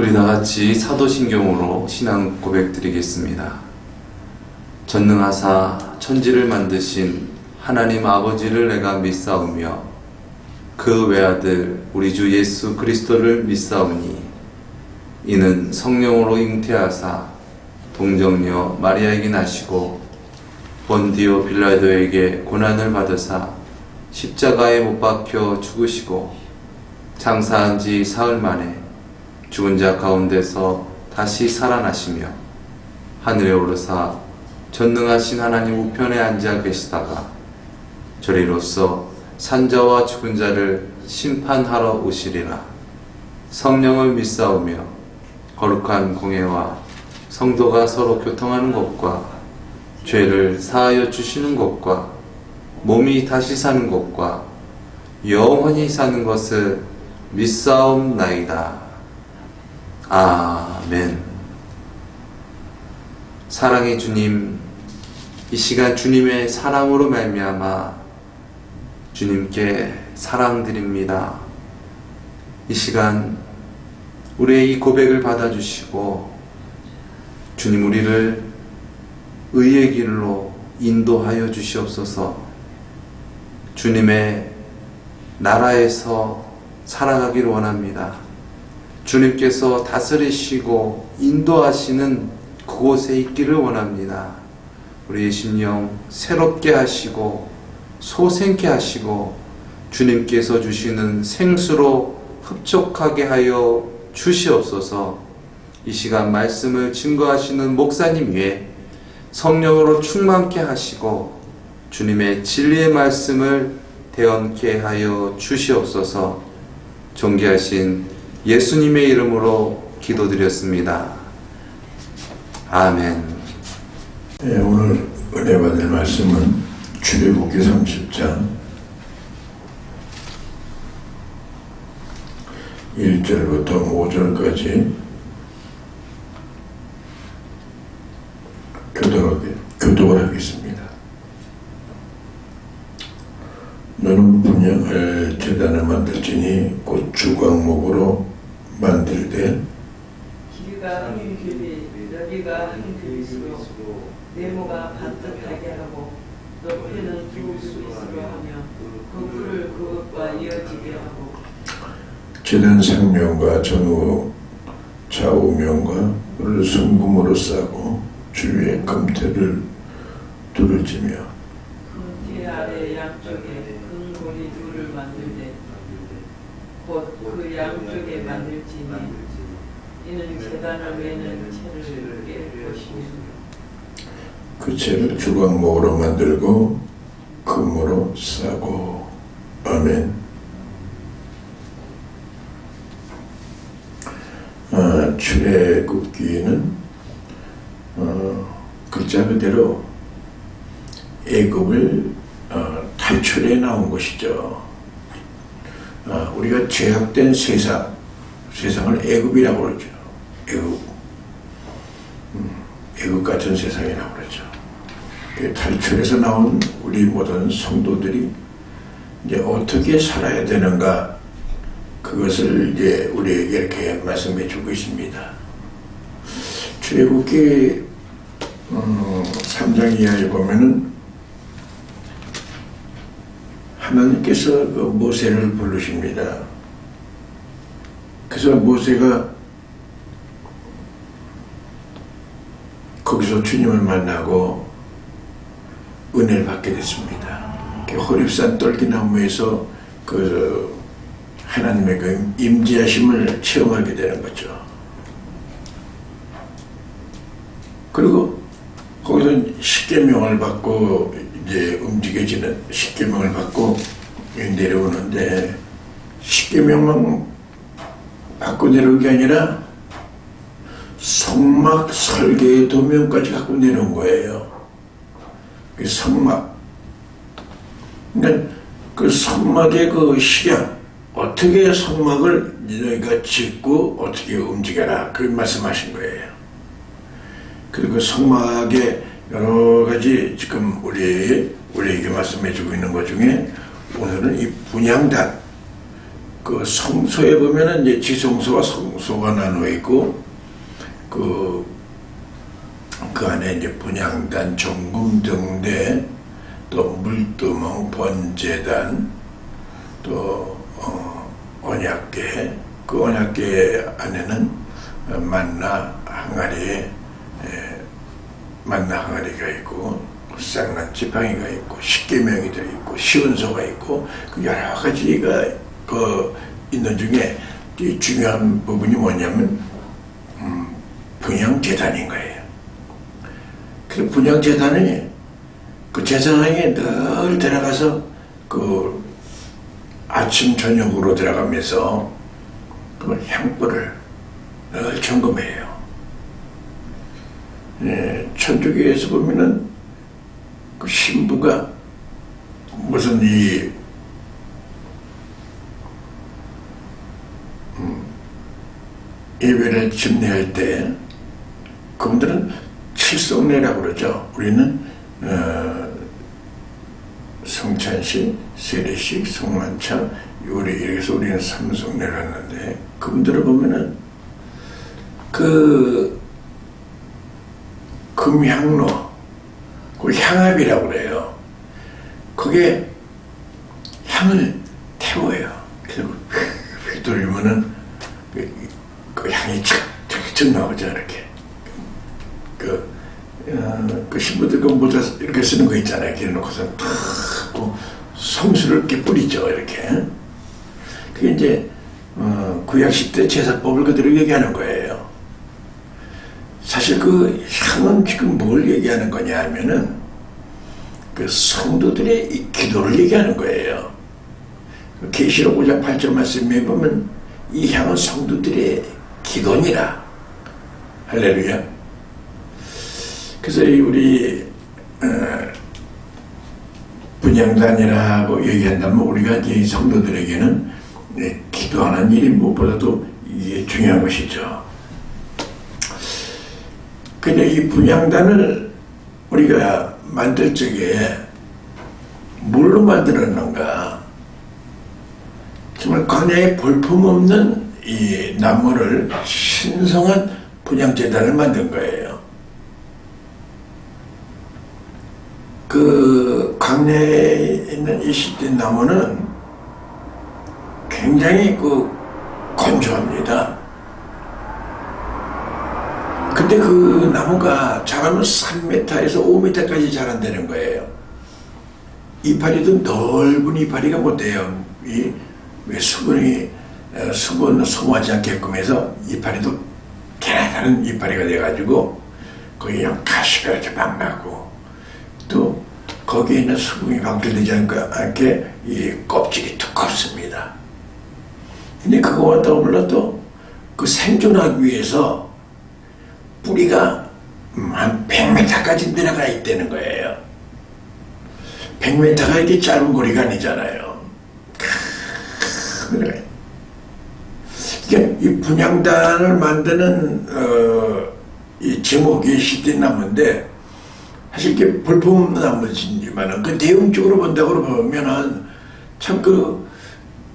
우리 다 같이 사도신경으로 신앙 고백 드리겠습니다. 전능하사 천지를 만드신 하나님 아버지를 내가 믿사오며 그 외아들 우리 주 예수 그리스도를 믿사오니 이는 성령으로 잉태하사 동정녀 마리아에게 나시고 본디오 빌라도에게 고난을 받으사 십자가에 못 박혀 죽으시고 장사한 지 사흘 만에 죽은 자 가운데서 다시 살아나시며 하늘에 오르사 전능하신 하나님 우편에 앉아 계시다가 저리로서 산자와 죽은 자를 심판하러 오시리라. 성령을 믿사오며 거룩한 공회와 성도가 서로 교통하는 것과 죄를 사하여 주시는 것과 몸이 다시 사는 것과 영원히 사는 것을 믿사옵나이다. 아멘. 사랑의 주님, 이 시간 주님의 사랑으로 말미암아 주님께 사랑드립니다. 이 시간 우리의 이 고백을 받아주시고 주님 우리를 의의 길로 인도하여 주시옵소서. 주님의 나라에서 살아가기를 원합니다. 주님께서 다스리시고 인도하시는 그곳에 있기를 원합니다. 우리의 심령 새롭게 하시고 소생케 하시고 주님께서 주시는 생수로 흡족하게 하여 주시옵소서. 이 시간 말씀을 증거하시는 목사님 위에 성령으로 충만케 하시고 주님의 진리의 말씀을 대언케 하여 주시옵소서. 존귀하신 예수님의 이름으로 기도드렸습니다. 아멘. 네, 오늘 은혜 받을 말씀은 출애굽기 30장 1절부터 5절까지 교독을 하겠습니다. 너는 분양할 제단을 만들지니 곧 주광목으로 만들되 길이가 한 규빗, 너비가 한 규빗으로 네모가 반듯하게 하고 높이는 두 규빗으로 하며 그 풀을 그것과 이어지게 하고 제단 상면과 전후 좌우면과 를 순금으로 싸고 주위에 금태를 두르지며 금띠 아래 양쪽에 금고리 둘을 만들되 곧 그 양쪽에 만들지니 이는 제단을 매는 채를 깰 것이며 그 채를 주광목으로 만들고 금으로 싸고. 아멘. 출애굽기는 글자 그대로 애굽을 탈출해 나온 것이죠. 우리가 죄악된 세상을 애굽이라고 그러죠. 애굽 같은 세상이라고 그러죠. 탈출해서 나온 우리 모든 성도들이 이제 어떻게 살아야 되는가, 그것을 이제 우리에게 이렇게 말씀해 주고 있습니다. 출애굽기 3장 이하에 보면은 하나님께서 그 모세를 부르십니다. 그래서 모세가 거기서 주님을 만나고 은혜를 받게 됐습니다. 호렙산 떨기나무에서 그 하나님의 그 임재하심을 체험하게 되는 거죠. 그리고 거기서 십계명을 받고 이제 움직여지는 십계명을 받고 내려오는데, 십계명만 받고 내려온 게 아니라 성막 설계의 도면까지 갖고 내려온 거예요. 그 성막, 그러니까 그 성막의 그 시작, 어떻게 성막을 너희가 짓고 어떻게 움직여라, 그 말씀하신 거예요. 그리고 성막의 여러 가지 지금 우리에게 말씀해 주고 있는 것 중에 오늘은 이 분향단, 그 성소에 보면은 이제 지성소와 성소가 나누어 있고 그 안에 이제 분향단, 정금 등대, 또 물두멍, 번제단, 또 언약궤, 그 언약궤 안에는 만나 항아리에 만나 항아리가 있고 쌍난 지팡이가 있고 십계명이 들어있고 시운서가 있고 그 여러 가지가 그 있는 중에 이 중요한 부분이 뭐냐면 분향제단인 거예요. 그 분향제단이 그 제사장이 늘 들어가서 그 아침 저녁으로 들어가면서 그 향불을 늘 점검해요. 천주교에서 보면은 그 신부가 무슨 이 예배를 집례할 때 그분들은 칠성례라고 그러죠. 우리는 성찬식, 세례식, 성만찬, 요리 이래서 우리는 삼성례를 하는데 그분들을 보면은 그 금향로, 그 향압이라고 그래요. 거기에 향을 태워요. 그래서 휘두르면은 그 향이 착착 나오죠, 이렇게. 그 신부들 그 모자 이렇게 쓰는 거 있잖아요. 이렇게 놓고서 탁 성수를 이렇게 뿌리죠, 이렇게. 그게 이제 구약시대 제사법을 그대로 얘기하는 거예요. 사실 그 향은 지금 뭘 얘기하는 거냐 하면은 그 성도들의 이 기도를 얘기하는 거예요. 계시록 5장 8절 말씀에 보면 이 향은 성도들의 기도니라. 할렐루야. 그래서 우리 분향단이라고 얘기한다면 우리가 이 성도들에게는 기도하는 일이 무엇보다도 이게 중요한 것이죠. 근데 이 분향단을 우리가 만들 적에 뭘로 만들었는가? 정말 광야에 볼품없는 이 나무를 신성한 분향제단을 만든 거예요. 그 광야에 있는 이 시대 나무는 굉장히 그 건조합니다. 근데 그 나무가 자라면 3m에서 5m까지 자란다는 거예요. 이파리도 넓은 이파리가 못 돼요. 왜 수분이 소모하지 않게끔 해서 이파리도 개나다른 이파리가 돼가지고 거기 그냥 가시가 이렇게 막 나고 또 거기에 있는 수분이 방출되지 않게 이 껍질이 두껍습니다. 근데 그거와 더불어 또 그 생존하기 위해서 뿌리가 한 100m까지 내려가 있다는 거예요. 100m가 이렇게 짧은 거리가 아니잖아요. 그러니까 이 분향단을 만드는 이 제목이 시띠나무인데 사실 이게 볼품없는 나무지만은 그 내용적으로 본다고 보면은 참 그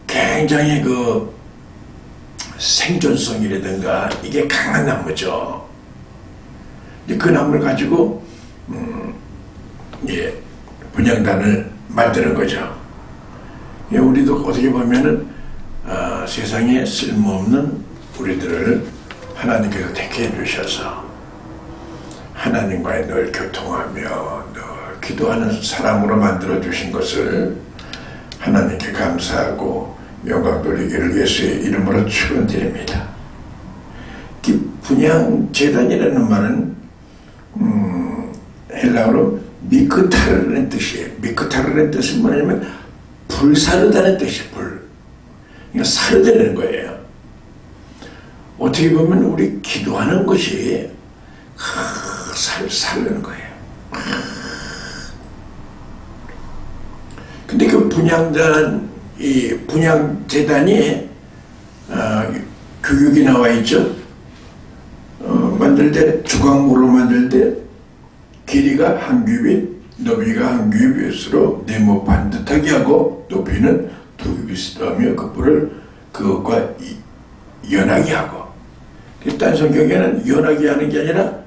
굉장히 그 생존성이라든가 이게 강한 나무죠. 그 나무를 가지고 분향단을 만드는 거죠. 우리도 어떻게 보면은 세상에 쓸모없는 우리들을 하나님께서 택해 주셔서 하나님과의 늘 교통하며 늘 기도하는 사람으로 만들어 주신 것을 하나님께 감사하고 영광 돌리기를 예수의 이름으로 축원드립니다. 이 분향제단이라는 말은 헬라어로 미크타르라는 뜻이에요. 미크타르라는 뜻은 뭐냐면 불사르다는 뜻이에요. 그러니까 사르다는 거예요. 어떻게 보면 우리 기도하는 것이 사르는 거예요. 근데 그 분향단, 이 분향제단이 교육이 나와 있죠. 만들 때 주광으로 만들 때 길이가 한 규빗, 너비가 한 규빗으로 네모 반듯하게 하고 높이는 2규빗으로 하며 그 뿔을 그것과 연하게 하고, 딴 성경에는 연하게 하는 게 아니라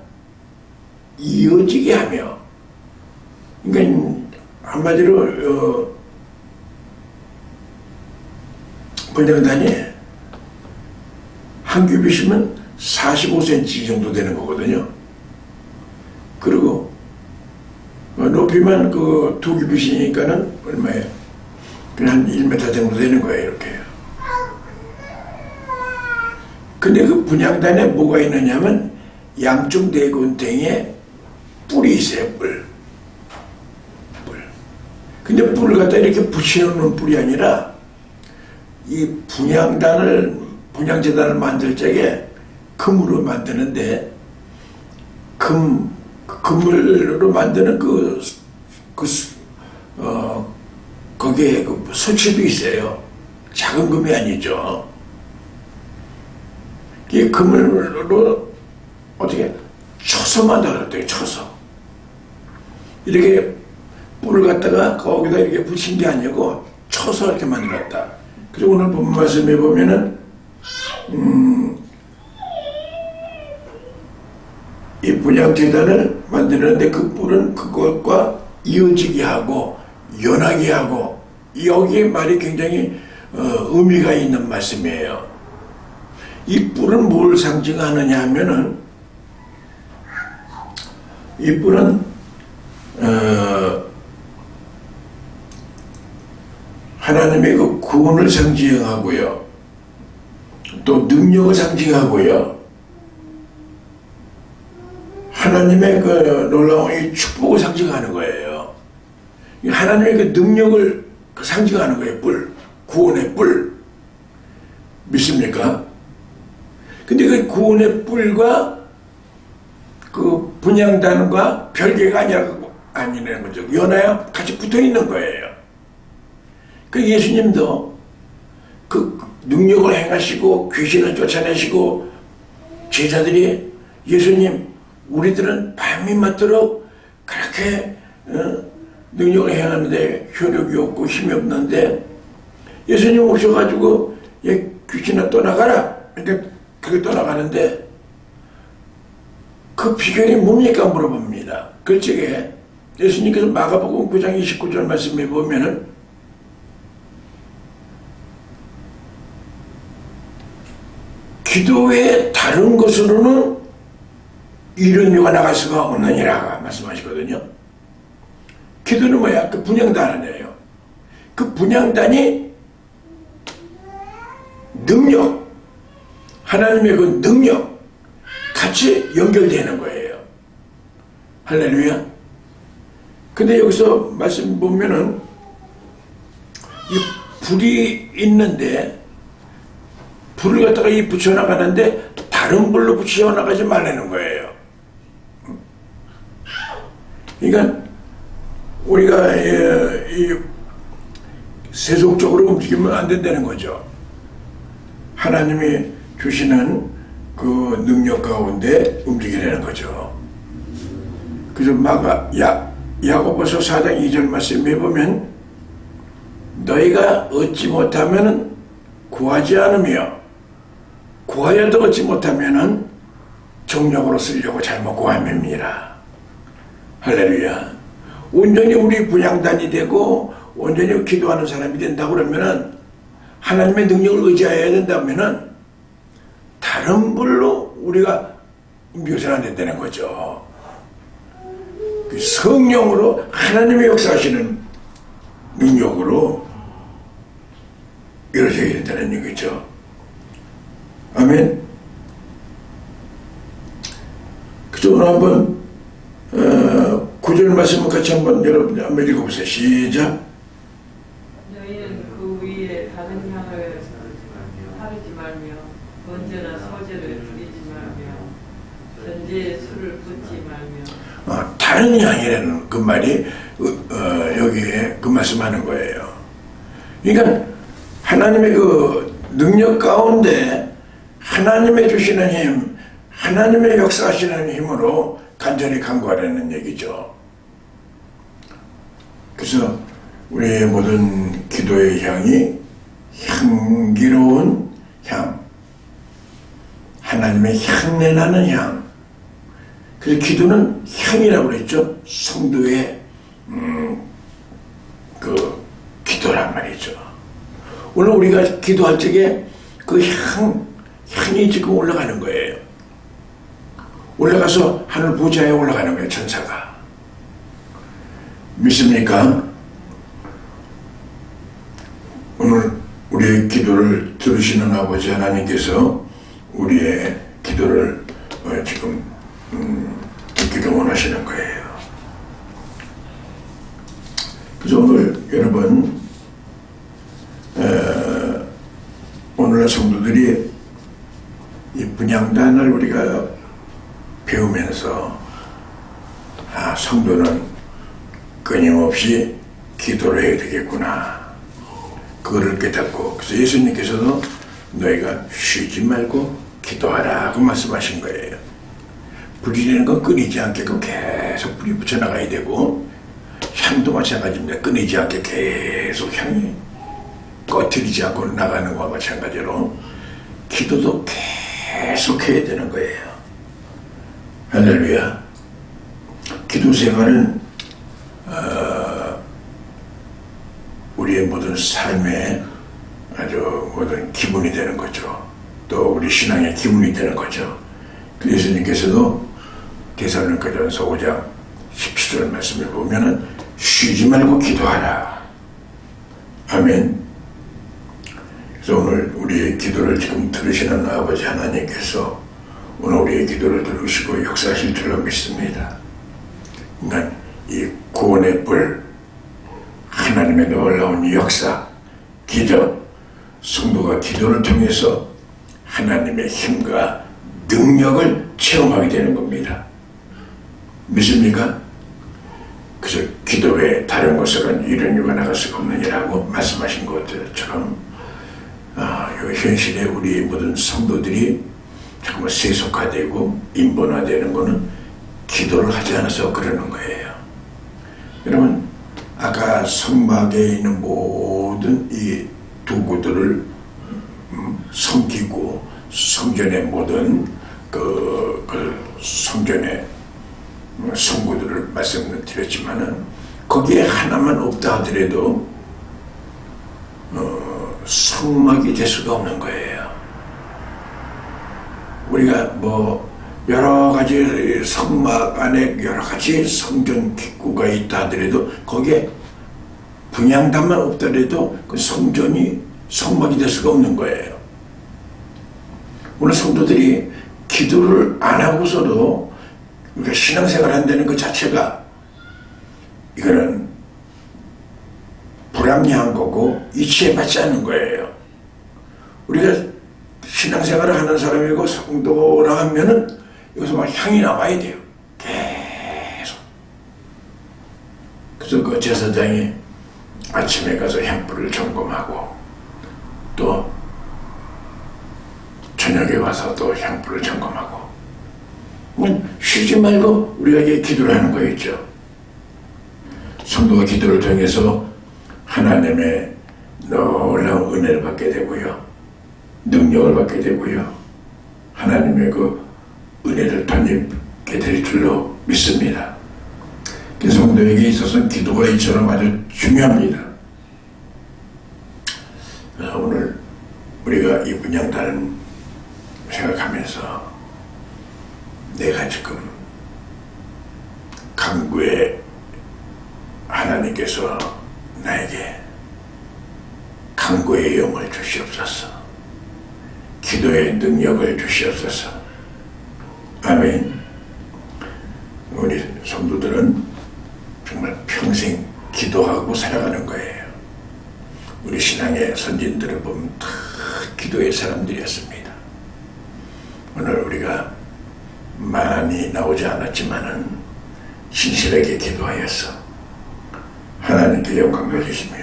이어지게 하며, 그러니까 한마디로 분양단이 한 규빗이면 45cm 정도 되는 거거든요. 그리고 높이만 그 2규빗이니까는 얼마예요? 그냥 한 1m 정도 되는 거예요, 이렇게. 근데 그 분향단에 뭐가 있느냐면 양쪽 네 군탱이에 뿔이 있어요, 뿔. 근데 뿔을 갖다 이렇게 붙여놓는 뿔이 아니라 이 분향재단을 만들 적에 금으로 만드는데 금으로 만드는 거기에 그 수치도 있어요. 작은 금이 아니죠. 이 금으로 어떻게 쳐서 만들었대요. 쳐서 이렇게 뿔을 갖다가 거기다 이렇게 붙인 게 아니고 쳐서 이렇게 만들었다. 그래서 오늘 본 말씀에 보면은 이 분향재단을 만드는데 그 뿔은 그것과 이어지게 하고 연하게 하고, 여기에 말이 굉장히 의미가 있는 말씀이에요. 이 뿔은 뭘 상징하느냐 하면은, 이 뿔은 하나님의 그 구원을 상징하고요, 또 능력을 상징하고요, 하나님의 그 놀라운 이 축복을 상징하는 거예요. 하나님의 그 능력을 상징하는 거예요. 뿔, 구원의 뿔. 믿습니까? 근데 그 구원의 뿔과 그 분향단과 별개가 아니라는 거죠. 연하여 같이 붙어 있는 거예요. 그 예수님도 그 능력을 행하시고 귀신을 쫓아내시고, 제자들이 예수님, 우리들은 밤이 맞도록 그렇게 능력을 행하는데 효력이 없고 힘이 없는데, 예수님 오셔가지고 귀신아 떠나가라, 그러니까 그게 떠나가는데 그 비결이 뭡니까 물어봅니다. 그 적에 예수님께서 마가복음 9장 29절 말씀에 보면은 기도 외에 다른 것으로는 이런 유가 나갈 수가 없느니라 말씀하시거든요. 기도는 뭐야? 그 분향단이에요. 그 분향단이 능력, 하나님의 그 능력 같이 연결되는 거예요. 할렐루야. 근데 여기서 말씀 보면은 이 불이 있는데, 불을 갖다가 이 붙여나가는데 다른 불로 붙여나가지 말라는 거예요. 그러니까 우리가 이 세속적으로 움직이면 안 된다는 거죠. 하나님이 주시는 그 능력 가운데 움직이라는 거죠. 그래서 야고보서 4장 2절 말씀에 보면 너희가 얻지 못하면 구하지 않으며 구하여도 얻지 못하면 정력으로 쓰려고 잘못 구함입니다. 할렐루야. 온전히 우리 분향단이 되고 온전히 기도하는 사람이 된다고 그러면은, 하나님의 능력을 의지해야 된다면은 다른 불로 우리가 묘사가 안 된다는 거죠. 그 성령으로 하나님의 역사하시는 능력으로 이루어져야 된다는 얘기죠. 아멘. 그래서 오늘 한번 9절 말씀을 같이 한번 여러분 한번 읽어보세요. 시작. 너희는 그 위에 다른 향을 바르지 말며 번제나 서제를 드리지 말며 전제에 술을 붓지 말며. 다른 향이라는 그 말이 여기에 그 말씀하는 거예요. 그러니까 하나님의 그 능력 가운데 하나님의 주시는 힘, 하나님의 역사하시는 힘으로 간절히 간구하라는 얘기죠. 그래서 우리의 모든 기도의 향이 향기로운 향, 하나님의 향내 나는 향. 그래서 기도는 향이라고 그랬죠. 성도의 그 기도란 말이죠. 오늘 우리가 기도할 적에 그 향이 지금 올라가는 거예요. 올라가서 하늘 보좌에 올라가는 거예요. 천사가. 믿습니까? 오늘 우리의 기도를 들으시는 아버지 하나님께서 우리의 기도를 지금 듣기를 원하시는 거예요. 그래서 오늘 여러분 오늘날 성도들이 이 분향단을 우리가 배우면서 성도는 끊임없이 기도를 해야 되겠구나. 그거를 깨닫고 그래서 예수님께서도 너희가 쉬지 말고 기도하라고 말씀하신 거예요. 불이라는 건 끊이지 않게 계속 불이 붙여나가야 되고 향도 마찬가지입니다. 끊이지 않게 계속 향이 꺼트리지 않고 나가는 것과 마찬가지로 기도도 계속 해야 되는 거예요. 할렐루야. 기도 생활은 우리의 모든 삶의 아주 모든 기분이 되는 거죠. 또 우리 신앙의 기분이 되는 거죠. 예수님께서도 데살로니가전서 5장 17절 말씀을 보면은 쉬지 말고 기도하라. 아멘. 그래서 오늘 우리의 기도를 지금 들으시는 아버지 하나님께서 오늘 우리의 기도를 들으시고 역사하실 줄로 믿습니다. 그러니까 이 구원의 불, 하나님의 놀라운 역사, 기도, 성도가 기도를 통해서 하나님의 힘과 능력을 체험하게 되는 겁니다. 믿습니까? 그래서 기도 외에 다른 것으로는 이런 유가 나갈 수가 없느니라고 말씀하신 것처럼 이 현실에 우리 모든 성도들이 정말 세속화되고 인본화되는 것은 기도를 하지 않아서 그러는 거예요. 여러분 아까 성막에 있는 모든 이 도구들을 섬기고 성전의 모든 그 성전의 성구들을 말씀드렸지만은 거기에 하나만 없다 하더라도 성막이 될 수가 없는 거예요. 우리가 뭐 여러 가지 성막 안에 여러 가지 성전 기구가 있다 하더라도 거기에 분향단만 없더라도 그 성막이 될 수가 없는 거예요. 오늘 성도들이 기도를 안 하고서도 우리가 신앙생활 한다는 것 자체가 이거는 불합리한 거고 이치에 맞지 않는 거예요. 우리가 신앙생활을 하는 사람이고 성도라 하면은 여기서 막 향이 나와야 돼요. 계속. 그래서 그 제사장이 아침에 가서 향불을 점검하고 또 저녁에 와서 또 향불을 점검하고 쉬지 말고 우리가 이게 기도를 하는 거였죠. 성도가 기도를 통해서 하나님의 놀라운 은혜를 받게 되고요. 능력을 받게 되고요. 하나님의 그 은혜를 덧입게 될 줄로 믿습니다. 성도에게 있어서는 기도가 이처럼 아주 중요합니다. 그래서 오늘 우리가 이 분향단을 생각하면서 내가 지금 강구에 하나님께서 나에게 강구의 영을 주시옵소서. 기도의 능력을 주시옵소서. 아멘. 우리 성도들은 정말 평생 기도하고 살아가는 거예요. 우리 신앙의 선진들을 보면 다 기도의 사람들이었습니다. 오늘 우리가 많이 나오지 않았지만은 신실하게 기도하여서 하나님께 영광 돌리시며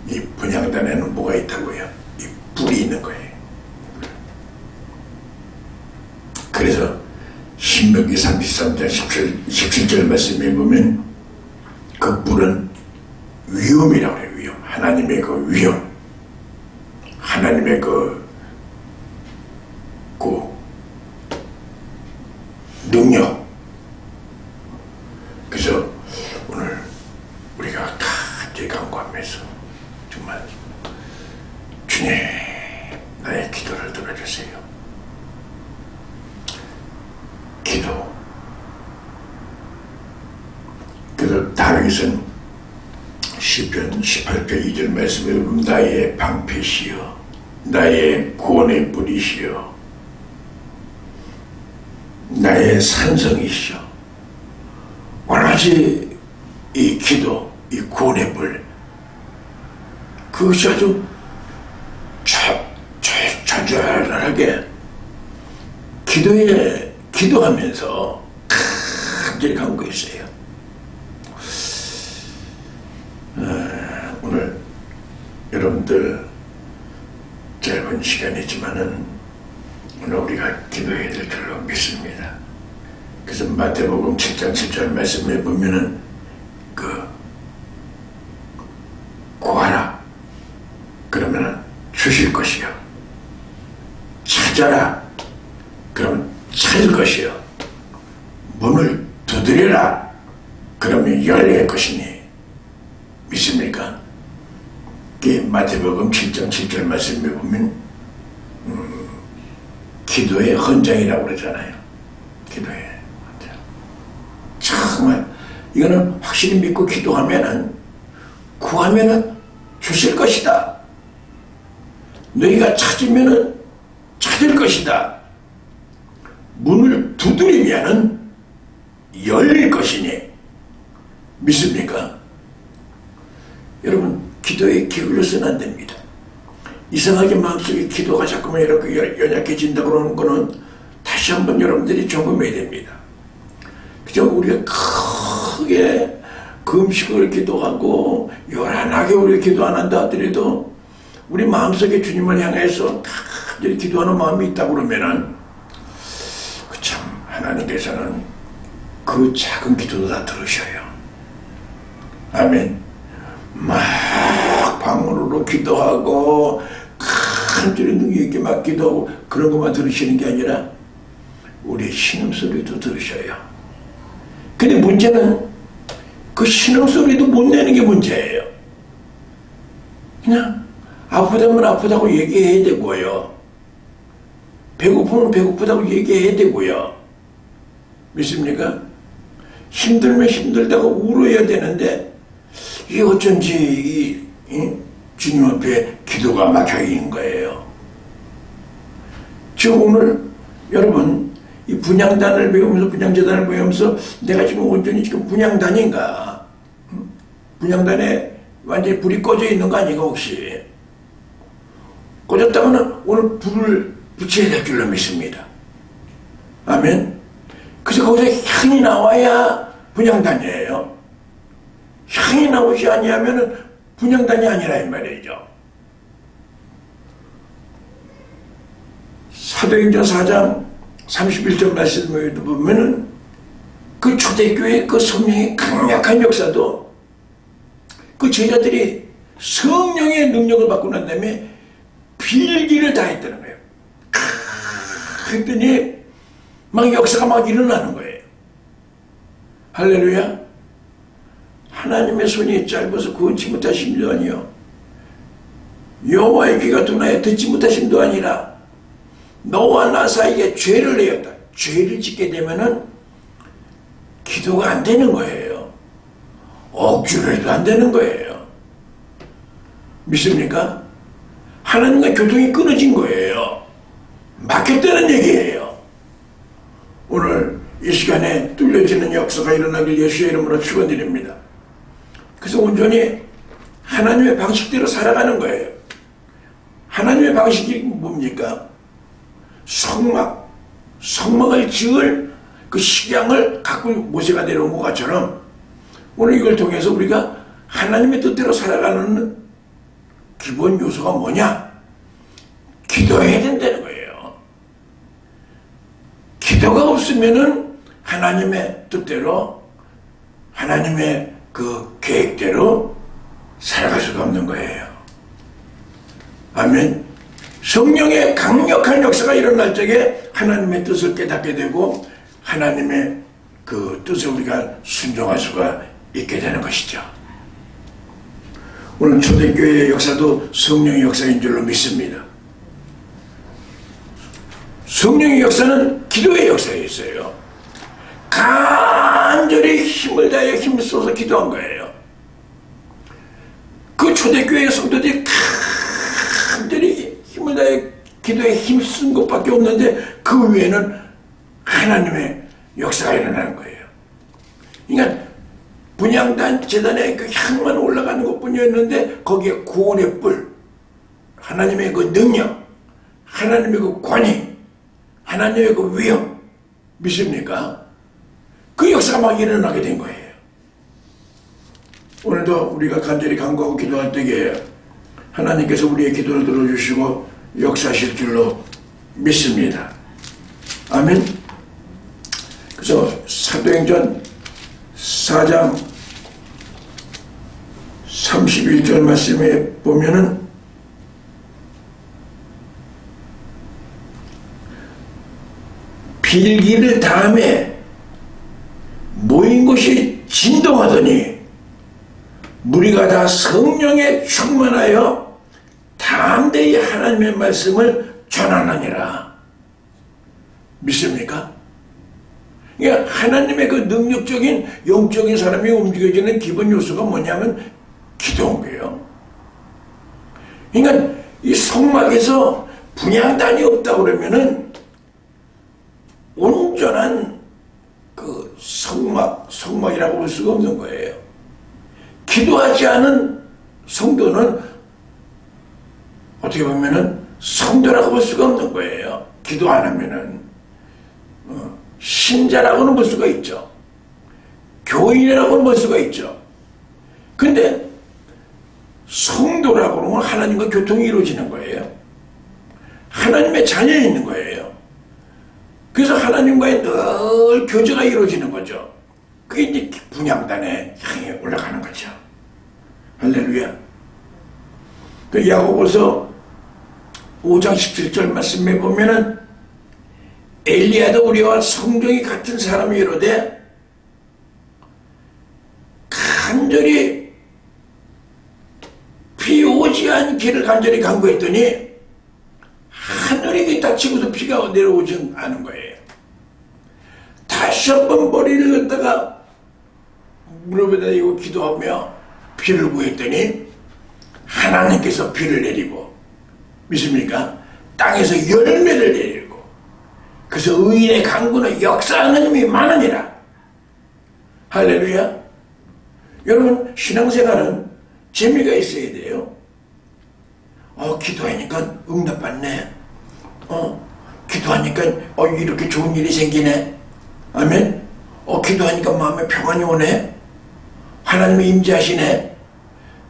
이 분향단에는 뭐가 있다고요? 이 불이 있는 거예요. 그래서 신명기 33장 17절 말씀에 보면 그 불은 위엄이라고 해요. 위엄. 하나님의 그 위엄. 하나님의 그 능력. 그래서 오늘 우리가 같이 간구하면서 정말 주님 나의 기도를 들어주세요. 기도. 그래서 다윗은 시편 18편 2절 말씀에 보면 나의 방패시여 나의 구원의 뿌리시여 나의 산성이시여. 오로지 이 기도, 이 구원의 불, 그것이 아주 자잘하게 기도하면서 간절히 간거 있어요. 오늘 여러분들 짧은 시간이지만은 오늘 우리가 기도해야 될 줄로 믿습니다. 그래서 마태복음 7장 7절 말씀에 보면은 구하라 그러면은 주실 것이요 찾아라 그러면 찾을 것이요 문을 두드려라 그러면 열릴 것이니 믿습니까? 마태복음 7장 7절 말씀에 보면 기도의 헌장이라고 그러잖아요. 기도의 헌장. 정말 이거는 확실히 믿고 기도하면은 구하면은 주실 것이다. 너희가 찾으면은 찾을 것이다. 문을 두드리면은 열릴 것이니 믿습니까? 여러분 기도에 기울여서는 안 됩니다. 이상하게 마음속에 기도가 자꾸만 이렇게 연약해진다 그러는 거는 다시 한번 여러분들이 점검해야 됩니다. 그저 우리가 크게 금식을 기도하고 요란하게 우리 기도 안 한다 하더라도 우리 마음속에 주님을 향해서 간절히 기도하는 마음이 있다 그러면은 참 하나님께서는 그 작은 기도도 다 들으셔요. 아멘. 막 방언으로 기도하고 간절히 능력 있게 막 기도하고 그런 것만 들으시는 게 아니라 우리의 신음소리도 들으셔요. 근데 문제는 그 신음소리도 못 내는 게 문제예요. 그냥 아프다면 아프다고 얘기해야 되고요. 배고프면 배고프다고 얘기해야 되고요. 믿습니까? 힘들면 힘들다고 울어야 되는데 이게 어쩐지 주님 앞에 기도가 막혀있는 거예요. 지금 오늘 여러분 이 분향단을 배우면서 분향재단을 배우면서 내가 지금 온전히 지금 분향단인가? 분향단에 완전히 불이 꺼져 있는 거 아닌가 혹시? 꺼졌다면 오늘 불을 붙여야 될 줄로 믿습니다. 아멘. 그래서 거기서 향이 나와야 분향단이에요. 향이 나오지 아니하면은 분향단이 아니라 이 말이죠. 사도행전 4장 31절 말씀을 보면은 그 초대교회 그 성령의 강력한 역사도 그 제자들이 성령의 능력을 받고 난 다음에 빌기를 다 했다는 거예요. 그랬더니 막 역사가 막 일어나는 거예요. 할렐루야. 하나님의 손이 짧아서 구원치 못하심도 아니요 여호와의 귀가 둔하여 듣지 못하심도 아니라 너와 나 사이에 죄를 내었다. 죄를 짓게 되면은 기도가 안 되는 거예요. 억지로 해도 안 되는 거예요. 믿습니까? 하나님과 교통이 끊어진 거예요. 막혔다는 얘기예요. 오늘 이 시간에 뚫려지는 역사가 일어나길 예수의 이름으로 축원드립니다. 그래서 온전히 하나님의 방식대로 살아가는 거예요. 하나님의 방식이 뭡니까? 성막을 지을 그 식양을 갖고 모세가 내려온 것처럼 오늘 이걸 통해서 우리가 하나님의 뜻대로 살아가는 기본 요소가 뭐냐? 기도해야 된다는 거예요. 기도가 없으면은 하나님의 뜻대로 하나님의 그 계획대로 살아갈 수가 없는 거예요. 아멘. 성령의 강력한 역사가 일어날 적에 하나님의 뜻을 깨닫게 되고 하나님의 그 뜻에 우리가 순종할 수가 있게 되는 것이죠. 오늘 초대교회의 역사도 성령의 역사인 줄로 믿습니다. 성령의 역사는 기도의 역사였어요. 간절히 힘을 다해 힘써서 기도한 거예요. 그 초대교회의 성도들이 간절히 힘을 다해 기도에 힘쓴 것밖에 없는데 그 위에는 하나님의 역사가 일어나는 거예요. 그러니까 분향단 제단에 그 향만 올라가는 것뿐이었는데 거기에 구원의 뿔, 하나님의 그 능력, 하나님의 그 권위, 하나님의 그 위엄 믿습니까? 그 역사가 막 일어나게 된 거예요. 오늘도 우리가 간절히 간구하고 기도할 때에 하나님께서 우리의 기도를 들어주시고 역사하실 줄로 믿습니다. 아멘. 그래서 사도행전 4장 31절 말씀에 보면은 빌기를 다음에 모인 곳이 진동하더니 무리가 다 성령에 충만하여 담대히 하나님의 말씀을 전하느니라. 믿습니까? 그러니까 하나님의 그 능력적인 영적인 사람이 움직여지는 기본 요소가 뭐냐면 기도인 거예요. 그러니까 이 성막에서 분향단이 없다 그러면은 온전한 그 성막이라고 볼 수가 없는 거예요. 기도하지 않은 성도는 어떻게 보면은 성도라고 볼 수가 없는 거예요. 기도 안 하면은 신자라고는 볼 수가 있죠. 교인이라고는 볼 수가 있죠. 근데 성도라고 하면 하나님과 교통이 이루어지는 거예요. 하나님의 자녀에 있는 거예요. 그래서 하나님과의 늘 교제가 이루어지는 거죠. 그게 이제 분향단에 향해 올라가는 거죠. 할렐루야. 그 야고보서 5장 17절 말씀에 보면은 엘리야도 우리와 성정이 같은 사람이 이르되 간절히 비 오지 않기를 간절히 간구했더니 하늘이 닫히고서 비가 내려오지 않은 거예요. 다시 한번 머리를 갖다가 무릎에다 이고 기도하며 비를 구했더니 하나님께서 비를 내리고 믿습니까? 땅에서 열매를 내리고 그래서 의인의 강구는 역사하는 힘이 많으니라. 할렐루야. 여러분 신앙생활은 재미가 있어야 돼요. 기도하니까 응답받네. 기도하니까 이렇게 좋은 일이 생기네. 아멘. 기도하니까 마음에 평안이 오네. 하나님이 임재하시네.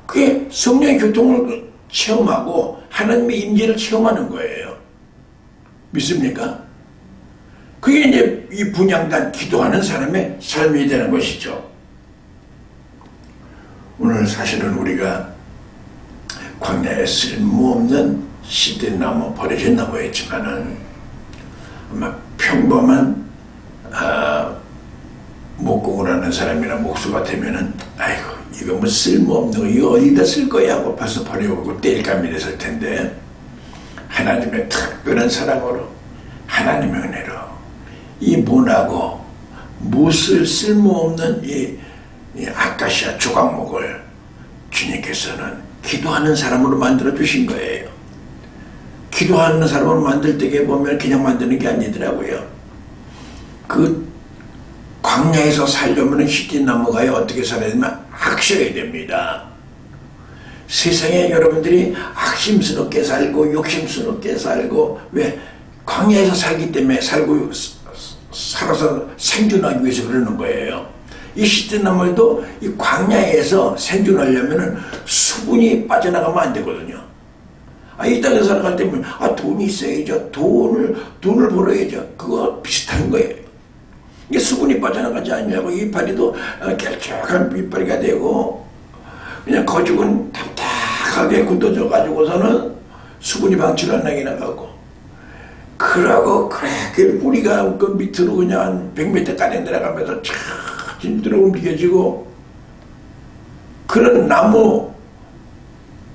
그게 성령의 교통을 체험하고 하나님의 임재를 체험하는 거예요. 믿습니까? 그게 이제 이 분향단 기도하는 사람의 삶이 되는 것이죠. 오늘 사실은 우리가 광야에 쓸모없는 시든 나무, 버려진 나무였지만은 아마 평범한 목공을 하는 사람이나 목수 같으면은 아이고 이거 뭐 쓸모없는 거 이거 어디다 쓸 거야 하고 벌써 버려오고 땔감이 됐을 텐데 하나님의 특별한 사랑으로 하나님의 은혜로 이 모나고 무엇을 쓸모없는 이 아카시아 조각목을 주님께서는 기도하는 사람으로 만들어 주신 거예요. 기도하는 사람으로 만들 때에 보면 그냥 만드는 게 아니더라고요. 그 광야에서 살려면 시띠나무가 어떻게 살아야 되면 악셔야 됩니다. 세상에 여러분들이 악심스럽게 살고 욕심스럽게 살고 왜 광야에서 살기 때문에 살아서 생존하기 위해서 그러는 거예요. 이 시띠나물도 이 광야에서 생존하려면 수분이 빠져나가면 안 되거든요. 이 땅에 살아갈 때면 돈이 있어야죠. 돈을 벌어야죠. 그거 비슷한 거예요. 이게 수분이 빠져나가지 않냐고 이파리도 결촉한 이파리가 되고 그냥 거죽은 답답하게 굳어져 가지고서는 수분이 방출 안 나게 나가고. 그러고 그래 그 뿌리가 그 밑으로 그냥 한 100m까지 내려가면서 참 힘들어 움직여지고, 그런 나무,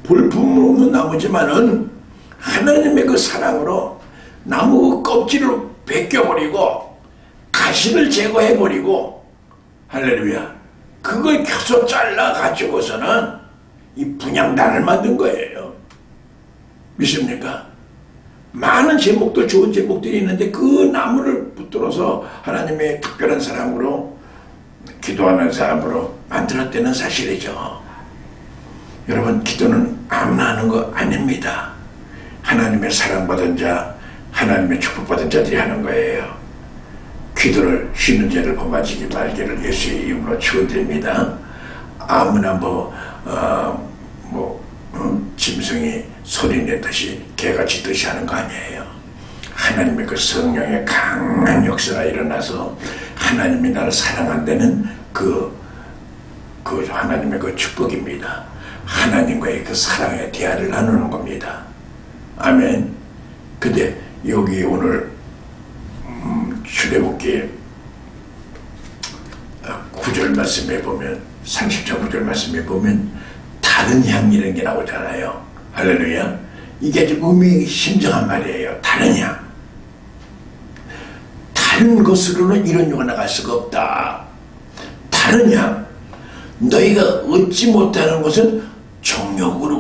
볼품 없는 나무지만은 하나님의 그 사랑으로 나무 껍질을 벗겨버리고 가시를 제거해버리고, 할렐루야, 그걸 켜서 잘라가지고서는 이 분향단을 만든 거예요. 믿습니까? 많은 제목들, 좋은 제목들이 있는데 그 나무를 붙들어서 하나님의 특별한 사랑으로 기도하는 사람으로 만들었다는 사실이죠. 여러분, 기도는 아무나 하는 거 아닙니다. 하나님의 사랑받은 자, 하나님의 축복받은 자들이 하는 거예요. 기도를 쉬는 죄를 범하지 말기를 예수의 이름으로 축원드립니다. 아무나 짐승이 소리 내듯이 개가 짖듯이 하는 거 아니에요. 하나님의 그 성령의 강한 역사가 일어나서 하나님이 나를 사랑한다는 그 하나님의 그 축복입니다. 하나님과의 그 사랑의 대화를 나누는 겁니다. 아멘. 근데 여기 오늘 출애굽기 9절 말씀에 보면, 30절 9절 말씀에 보면 다른 향이라는 게 나오잖아요. 할렐루야. 이게 아주 의미심장한 말이에요. 다른 향. 다른 것으로는 이런 용어가 나갈 수가 없다. 다른 향. 너희가 얻지 못하는 것은 정욕으로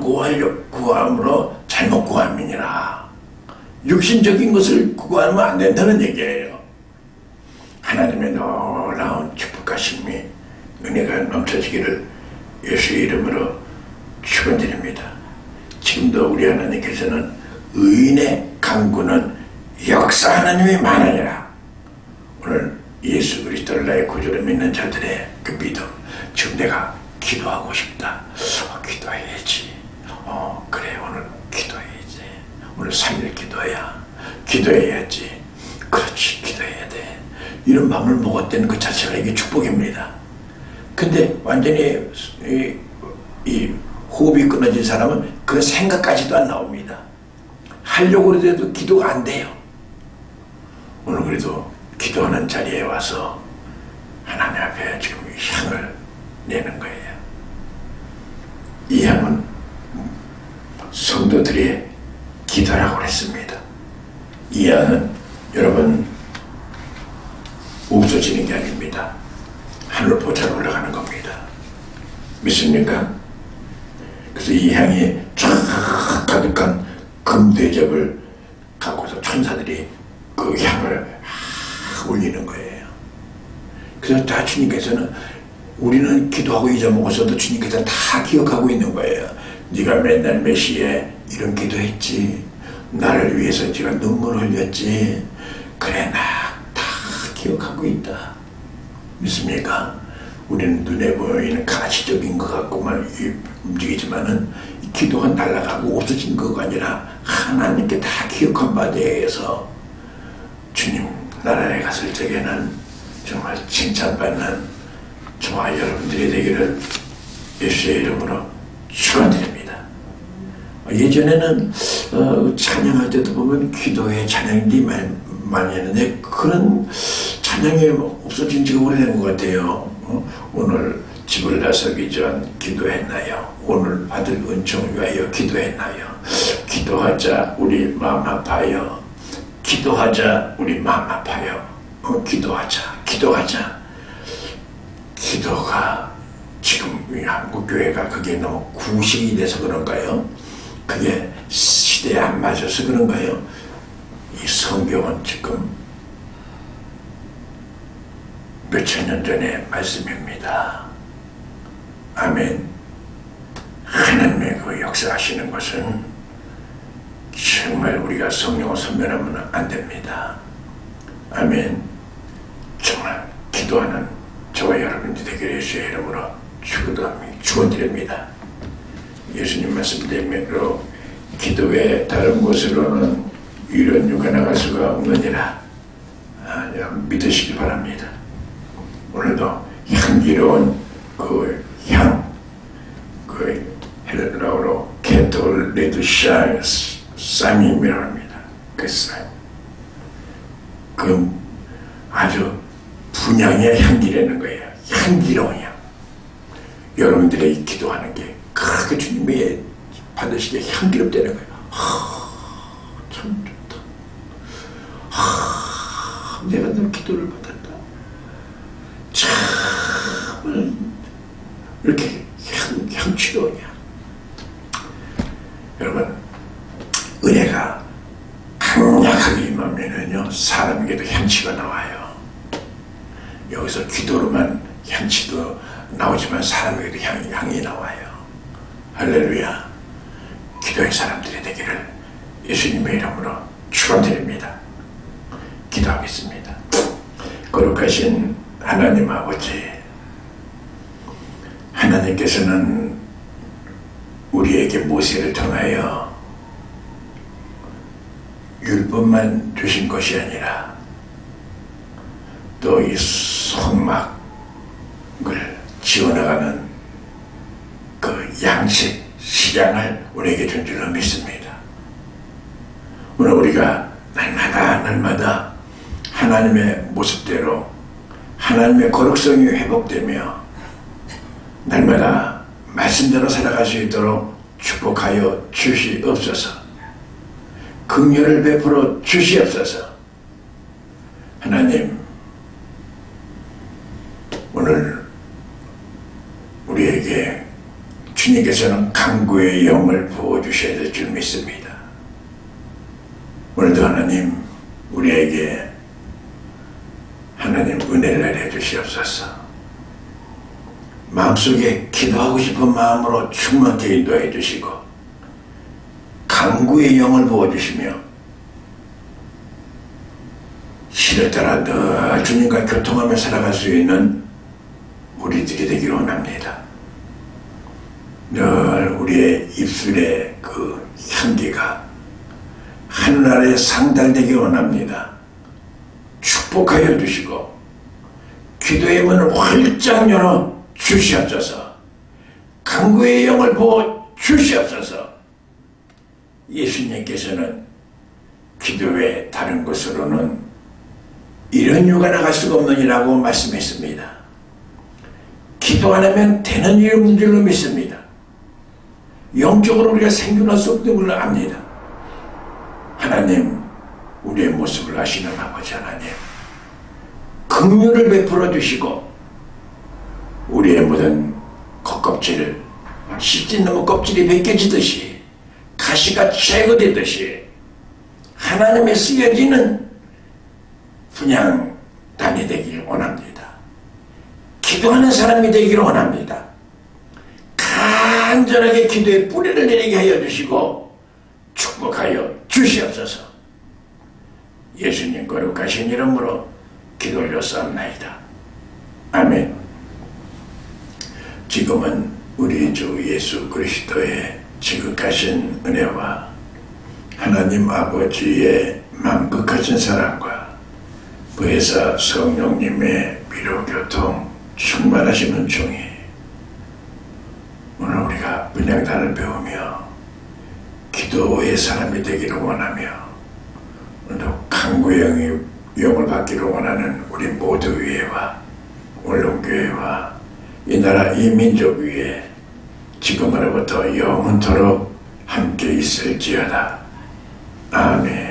구함으로 잘못 구함이니라. 육신적인 것을 구하면 안 된다는 얘기예요. 하나님의 놀라운 축복하심이, 은혜가 넘쳐지기를 예수의 이름으로 축원드립니다. 지금도 우리 하나님께서는 의인의 강구는 역사 하나님이 많으니라. 오늘 예수 그리스도를 나의 구주로 믿는 자들의 그 믿음, 지금 내가 기도하고 싶다. 기도해야지. 그래, 오늘 기도해야지. 오늘 3일 기도해야지. 그렇지, 기도해야 돼. 이런 마음을 먹었다는 그 자체가 이게 축복입니다. 근데 완전히 이 호흡이 끊어진 사람은 그런 생각까지도 안 나옵니다. 하려고 해도 기도가 안 돼요. 오늘 그래도 기도하는 자리에 와서 하나님 앞에 지금 향을 내는 거예요. 이 향은 성도들의 기도라고 했습니다. 이 향은 여러분 없어지는 게 아닙니다. 하늘 보좌로 올라가는 겁니다. 믿습니까? 그래서 이 향이 쫙 가득한 금대접을 갖고서 천사들이 그 향을 올리는 거예요. 그래서 다 주님께서는, 우리는 기도하고 잊어먹었어도 주님께서는 다 기억하고 있는 거예요. 네가 맨날 몇 시에 이런 기도했지, 나를 위해서 네가 눈물 흘렸지, 그래, 나 다 기억하고 있다. 믿습니까? 우리는 눈에 보이는 가시적인 것 같고만 움직이지만은 이 기도가 날아가고 없어진 거가 아니라 하나님께 다 기억한 바에 대해서 주님 나라에 갔을 적에는 정말 칭찬받는 저와 여러분들이 되기를 예수의 이름으로 축원드립니다. 예전에는 찬양할 때도 보면 기도의 찬양이 많이 했는데 그런 찬양이 없어진 지가 오래된 것 같아요. 오늘 집을 나서기 전 기도했나요? 오늘 받을 은총을 위하여 기도했나요? 기도하자, 우리 마음 아파요. 기도하자, 우리 마음 아파요. 기도하자. 기도가 지금 이 한국교회가 그게 너무 구식이 돼서 그런가요? 그게 시대에 안 맞아서 그런가요? 이 성경은 지금 몇천 년 전의 말씀입니다. 아멘. 하나님의 그 역사하시는 것은 정말 우리가 성령을 선별하면 안 됩니다. 아멘. 정말 기도하는 저와 여러분이 되기를 예수의 이름으로 축원드립니다. 예수님 말씀대로 기도 외에 다른 곳으로는 이런 유가 나갈 수가 없느니라. 믿으시기 바랍니다. 오늘도 향기로운 그 향, 그 헬라어로 케톨레드샤스 쌈임이라고 합니다. 그 쌈. 그 아주 분향의 향기라는 거예요. 향기로운 향. 여러분들의 기도하는 게 그렇게 주님이 받으시게 향기롭다는 거예요. 참 좋다. 내가 너 기도를 받았다. 참 이렇게 향취로우냐. 여러분, 은혜가 강력하게 임하면은요, 사람에게도 향취가 나와요. 여기서 기도로만 향취도 나오지만 사람에게도 향이 나와요. 할렐루야. 기도의 사람들이 되기를 예수님의 이름으로 축원드립니다. 기도하겠습니다. 거룩하신 하나님 아버지, 하나님께서는 우리에게 모세를 통하여 율법만 주신 것이 아니라 또 이 성막을 지어나가는 그 양식, 시장을 우리에게 준 줄로 믿습니다. 오늘 우리가 날마다 하나님의 모습대로 하나님의 거룩성이 회복되며 날마다 말씀대로 살아갈 수 있도록 축복하여 주시옵소서. 긍휼을 베풀어 주시옵소서. 하나님, 오늘 우리에게 주님께서는 강구의 영을 부어주셔야 될 줄 믿습니다. 오늘도 하나님, 우리에게 하나님 은혜를 내려 주시옵소서. 마음속에 기도하고 싶은 마음으로 충만케 인도해 주시고 강구의 영을 부어주시며 실을 따라 늘 주님과 교통하며 살아갈 수 있는 우리들이 되기를 원합니다. 늘 우리의 입술의 그 향기가 하늘나라에 상달되기를 원합니다. 축복하여 주시고 기도의 문을 활짝 열어 주시옵소서. 강구의 영을 부어 주시옵소서. 예수님께서는 기도 외 다른 것으로는 이런 유가 나갈 수가 없느니라고 말씀했습니다. 기도 안 하면 되는 일이 없는 줄로 믿습니다. 영적으로 우리가 생존할 수 없는 걸로 압니다. 하나님, 우리의 모습을 아시는 아버지 하나님, 긍휼을 베풀어 주시고 우리의 모든 겉껍질을 씻지 넘어 껍질이 벗겨지듯이 가시가 제거되듯이 하나님의 쓰여지는 분향단이 되기를 원합니다. 기도하는 사람이 되기를 원합니다. 간절하게 기도의 뿌리를 내리게 하여 주시고 축복하여 주시옵소서. 예수님 거룩하신 이름으로 기도 올렸사옵나이다. 아멘. 지금은 우리 주 예수 그리스도의 지극하신 은혜와 하나님 아버지의 만극하신 사랑과 부회사 성령님의 위로교통 충만하신 은총이 오늘 우리가 분향단을 배우며 기도의 사람이 되기를 원하며 오늘도 강구의 영을 받기를 원하는 우리 모두 위에와 울릉교회와 이 나라 이 민족 위에 지금으로부터 영원토록 함께 있을지어다. 아멘.